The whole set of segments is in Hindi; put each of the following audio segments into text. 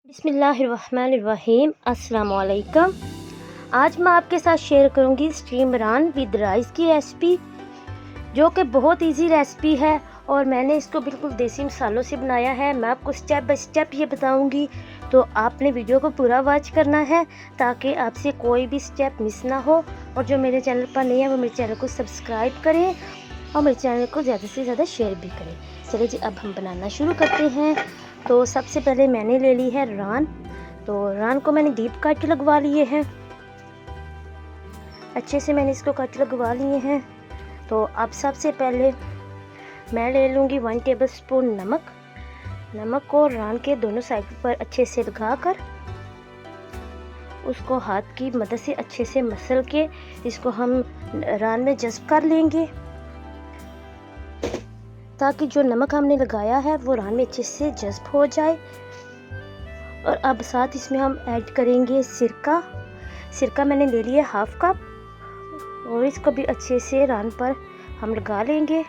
बिस्मिल्लाहिर्रहमानिर्रहीम। अस्सलाम वालेकुम। आज मैं आपके साथ शेयर करूंगी स्टीम रान विद राइस की रेसिपी, जो कि बहुत इजी रेसिपी है और मैंने इसको बिल्कुल देसी मसालों से बनाया है। मैं आपको स्टेप बाय स्टेप ये बताऊंगी, तो आपने वीडियो को पूरा वॉच करना है ताकि आपसे कोई भी स्टेप मिस ना हो। और जो मेरे चैनल पर नहीं है वो मेरे चैनल को सब्सक्राइब करें और मेरे चैनल को ज़्यादा से ज़्यादा शेयर भी करें। चलिए जी, अब हम बनाना शुरू करते हैं। तो सबसे पहले मैंने ले ली है रान। तो रान को मैंने डीप कट लगवा लिए हैं, अच्छे से मैंने इसको कट लगवा लिए हैं। तो अब सबसे पहले मैं ले लूँगी 1 टेबल स्पून नमक को रान के दोनों साइड पर अच्छे से लगाकर उसको हाथ की मदद से अच्छे से मसल के इसको हम रान में जज्ब कर लेंगे, ताकि जो नमक हमने लगाया है वो रान में अच्छे से जज्ब हो जाए। और अब साथ इसमें हम ऐड करेंगे सिरका मैंने ले लिया हाफ कप और इसको भी अच्छे से रान पर हम लगा लेंगे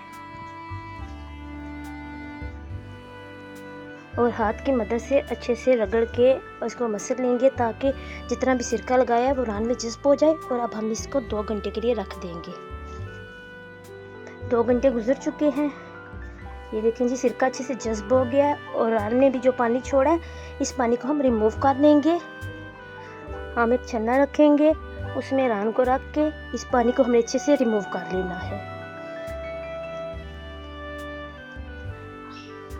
और हाथ की मदद से अच्छे से रगड़ के इसको मसल लेंगे, ताकि जितना भी सिरका लगाया है वो रान में जज्ब हो जाए। और अब हम इसको 2 घंटे के लिए रख देंगे। 2 घंटे गुजर चुके हैं, ये देखें जी, सिरका अच्छे से जज्ब हो गया है और रान ने भी जो पानी छोड़ा है इस पानी को हम रिमूव कर लेंगे। हम एक छन्ना रखेंगे, उसमें रान को रख के इस पानी को हमें अच्छे से रिमूव कर लेना है।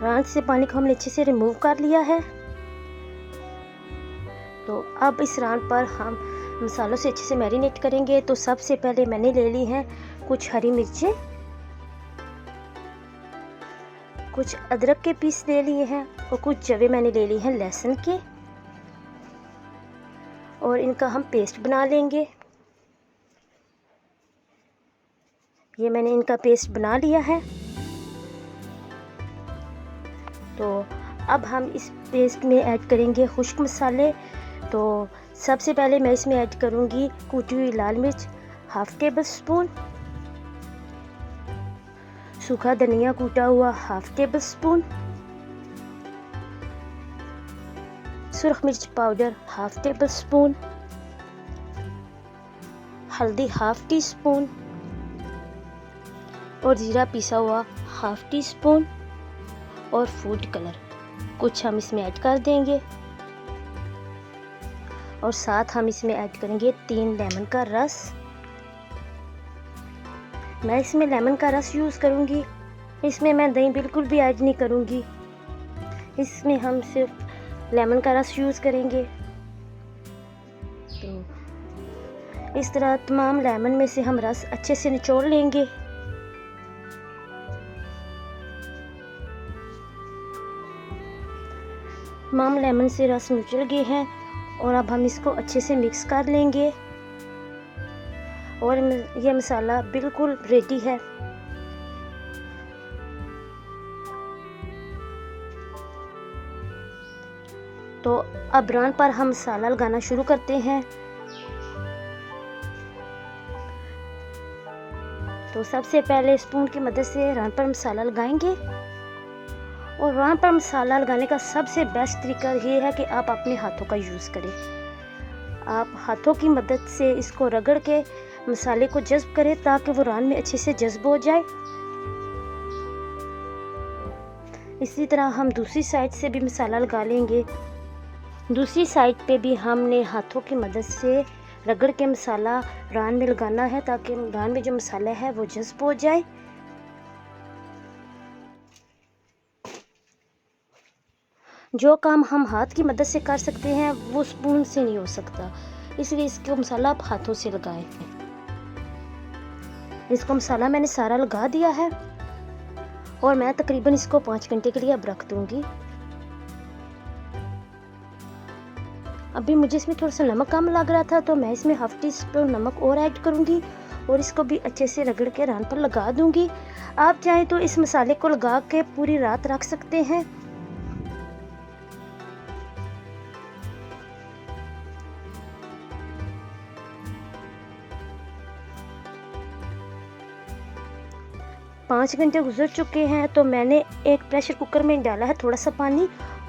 रान से पानी को हमने अच्छे से रिमूव कर लिया है। तो अब इस रान पर हम मसालों से अच्छे से मैरिनेट करेंगे। तो सबसे पहले मैंने ले ली हैं कुछ हरी मिर्चें, कुछ अदरक के पीस ले लिए हैं और कुछ जवे मैंने ले लिए हैं लहसुन के, और इनका हम पेस्ट बना लेंगे। ये मैंने इनका पेस्ट बना लिया है। तो अब हम इस पेस्ट में ऐड करेंगे खुश्क मसाले। तो सबसे पहले मैं इसमें ऐड करूंगी कूटी हुई लाल मिर्च हाफ टेबल स्पून, सूखा धनिया कूटा हुआ हाफ टेबल स्पून, सुरख मिर्च पाउडर हाफ टेबल स्पून, हल्दी हाफ टी स्पून और जीरा पिसा हुआ हाफ टी स्पून और फूड कलर कुछ हम इसमें ऐड कर देंगे। और साथ हम इसमें ऐड करेंगे 3 लेमन का रस। मैं इसमें लेमन का रस यूज़ करूँगी, इसमें मैं दही बिल्कुल भी ऐड नहीं करूँगी, इसमें हम सिर्फ लेमन का रस यूज़ करेंगे। तो इस तरह तमाम लेमन में से हम रस अच्छे से निचोड़ लेंगे। तमाम लेमन से रस निचड़ गए हैं और अब हम इसको अच्छे से मिक्स कर लेंगे और ये मसाला बिल्कुल रेडी है। तो अब रान पर हम मसाला लगाना शुरू करते हैं। तो सबसे पहले स्पून की मदद से रान पर मसाला लगाएंगे। और रान पर मसाला लगाने का सबसे बेस्ट तरीका ये है कि आप अपने हाथों का यूज़ करें। आप हाथों की मदद से इसको रगड़ के मसाले को जज्ब करें, ताकि वो रान में अच्छे से जज्ब हो जाए। इसी तरह हम दूसरी साइड से भी मसाला लगा लेंगे। दूसरी साइड पे भी हमने हाथों की मदद से रगड़ के मसाला रान में लगाना है, ताकि रान में जो मसाला है वो जज्ब हो जाए। जो काम हम हाथ की मदद से कर सकते हैं वो स्पून से नहीं हो सकता, इसलिए इसको मसाला आप हाथों से लगाएं। इसको मसाला मैंने सारा लगा दिया है और मैं तकरीबन इसको 5 घंटे के लिए अब रख दूंगी। अभी मुझे इसमें थोड़ा सा नमक कम लग रहा था, तो मैं इसमें हाफ टी स्पून नमक और ऐड करूंगी और इसको भी अच्छे से रगड़ के रान पर लगा दूंगी। आप चाहें तो इस मसाले को लगा के पूरी रात रख सकते हैं। पाँच घंटे गुजर चुके हैं, तो मैंने एक प्रेशर कुकर में डाला है थोड़ा सा पानी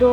2